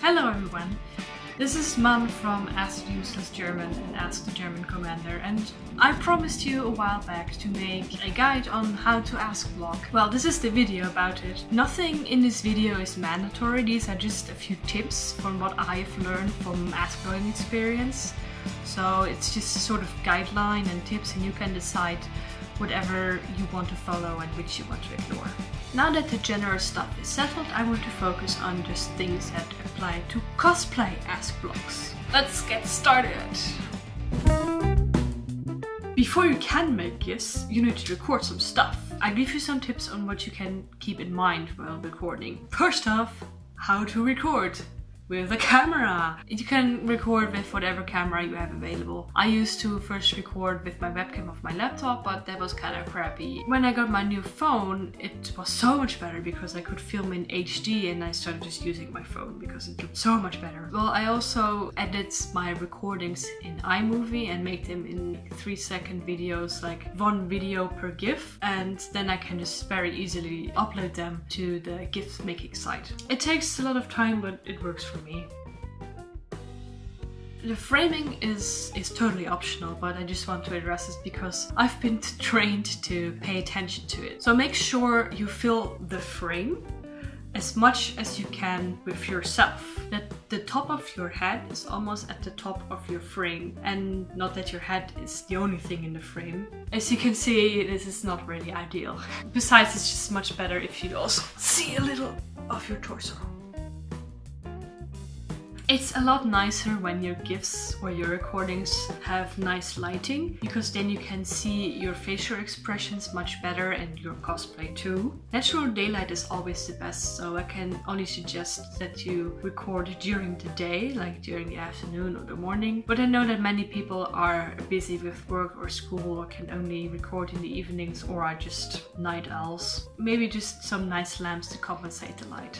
Hello everyone, this is Mum from Ask Useless German and Ask the German Commander, and I promised you a while back to make a guide on how to Askblog. Well, this is the video about it. Nothing in this video is mandatory, these are just a few tips from what I've learned from Askblogging experience. So it's just a sort of guideline and tips, and you can decide whatever you want to follow and which you want to ignore. Now that the general stuff is settled, I want to focus on just things that apply to cosplay Askblogs. Let's get started! Before you can make GIFs, you need to record some stuff. I give you some tips on what you can keep in mind while recording. First off, how to record. With a camera. You can record with whatever camera you have available. I used to first record with my webcam of my laptop, but that was kind of crappy. When I got my new phone, it was so much better because I could film in HD, and I started just using my phone because it looked so much better. Well, I also edit my recordings in iMovie and make them in 3-second videos, like one video per GIF, and then I can just very easily upload them to the GIF making site. It takes a lot of time, but it works for me. The framing is totally optional, but I just want to address this because I've been trained to pay attention to it. So make sure you fill the frame as much as you can with yourself. That the top of your head is almost at the top of your frame, and not that your head is the only thing in the frame. As you can see, this is not really ideal. Besides, it's just much better if you also see a little of your torso. It's a lot nicer when your GIFs or your recordings have nice lighting, because then you can see your facial expressions much better and your cosplay too. Natural daylight is always the best, so I can only suggest that you record during the day, like during the afternoon or the morning. But I know that many people are busy with work or school or can only record in the evenings or are just night owls. Maybe just some nice lamps to compensate the light.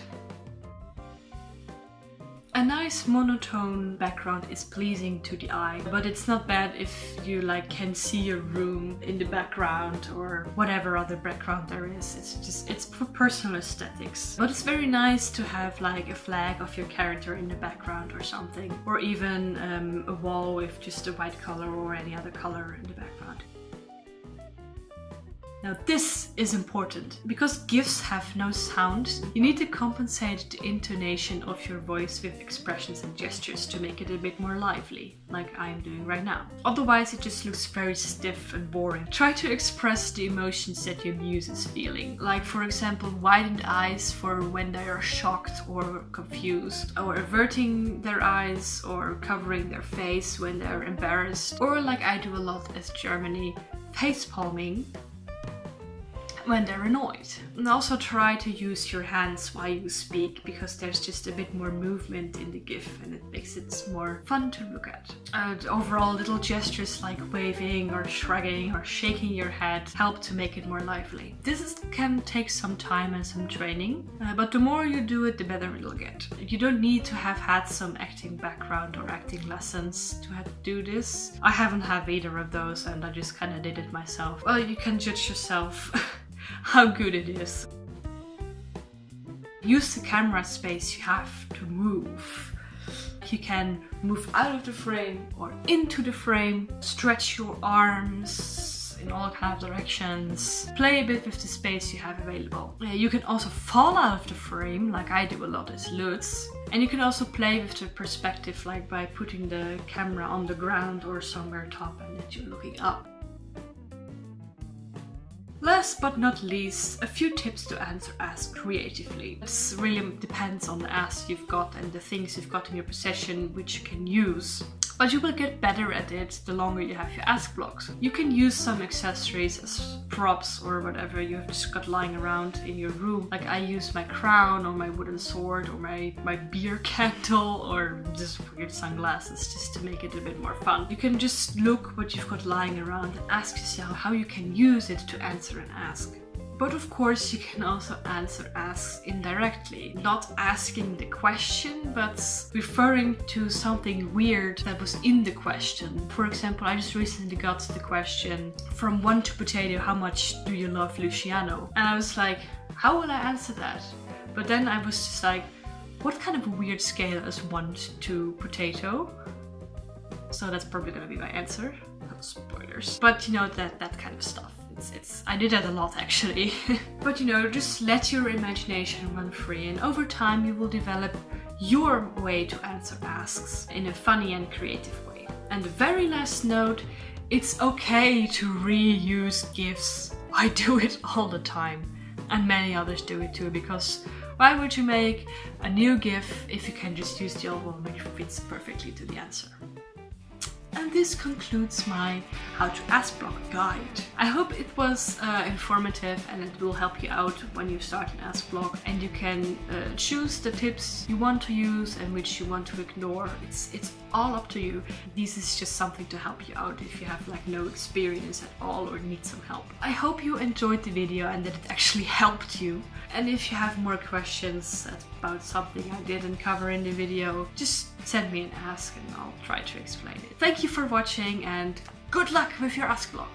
A nice monotone background is pleasing to the eye, but it's not bad if you can see your room in the background or whatever other background there is. It's for personal aesthetics. But it's very nice to have like a flag of your character in the background or something, or even a wall with just a white color or any other color in the background. Now this is important, because GIFs have no sound. You need to compensate the intonation of your voice with expressions and gestures to make it a bit more lively, like I'm doing right now. Otherwise it just looks very stiff and boring. Try to express the emotions that your muse is feeling, like for example widened eyes for when they are shocked or confused, or averting their eyes or covering their face when they're embarrassed, or like I do a lot as Germany, face palming when they're annoyed. And also try to use your hands while you speak, because there's just a bit more movement in the GIF and it makes it more fun to look at. Overall, little gestures like waving or shrugging or shaking your head help to make it more lively. This can take some time and some training, but the more you do it, the better it'll get. You don't need to have had some acting background or acting lessons to do this. I haven't had either of those, and I just kind of did it myself. Well, you can judge yourself how good it is. Use the camera space you have to move. You can move out of the frame or into the frame, stretch your arms in all kinds of directions, play a bit with the space you have available. You can also fall out of the frame, like I do a lot as Lutz. And you can also play with the perspective, like by putting the camera on the ground or somewhere top and that you're looking up. Last but not least, a few tips to answer asks creatively. This really depends on the asks you've got and the things you've got in your possession which you can use. But you will get better at it the longer you have your Askblogs. You can use some accessories as props or whatever you have just got lying around in your room. Like I use my crown or my wooden sword or my beer candle or just weird sunglasses just to make it a bit more fun. You can just look what you've got lying around and ask yourself how you can use it to answer an ask. But of course you can also answer asks indirectly, not asking the question, but referring to something weird that was in the question. For example, I just recently got the question, from 1 to potato, how much do you love Luciano? And I was like, how will I answer that? But then I was just like, What kind of a weird scale is 1 to potato? So that's probably gonna be my answer. Spoilers. But you know, that kind of stuff. I did that a lot actually. But you know, just let your imagination run free, and over time you will develop your way to answer asks in a funny and creative way. And the very last note, it's okay to reuse GIFs. I do it all the time, and many others do it too, because why would you make a new GIF if you can just use the old one which fits perfectly to the answer? And this concludes my How to Askblog guide. I hope it was informative, and it will help you out when you start an Askblog, and you can choose the tips you want to use and which you want to ignore. It's all up to you. This is just something to help you out if you have like no experience at all or need some help. I hope you enjoyed the video and that it actually helped you. And if you have more questions about something I didn't cover in the video, just send me an ask and I'll try to explain it. Thank you for watching, and good luck with your Askblog!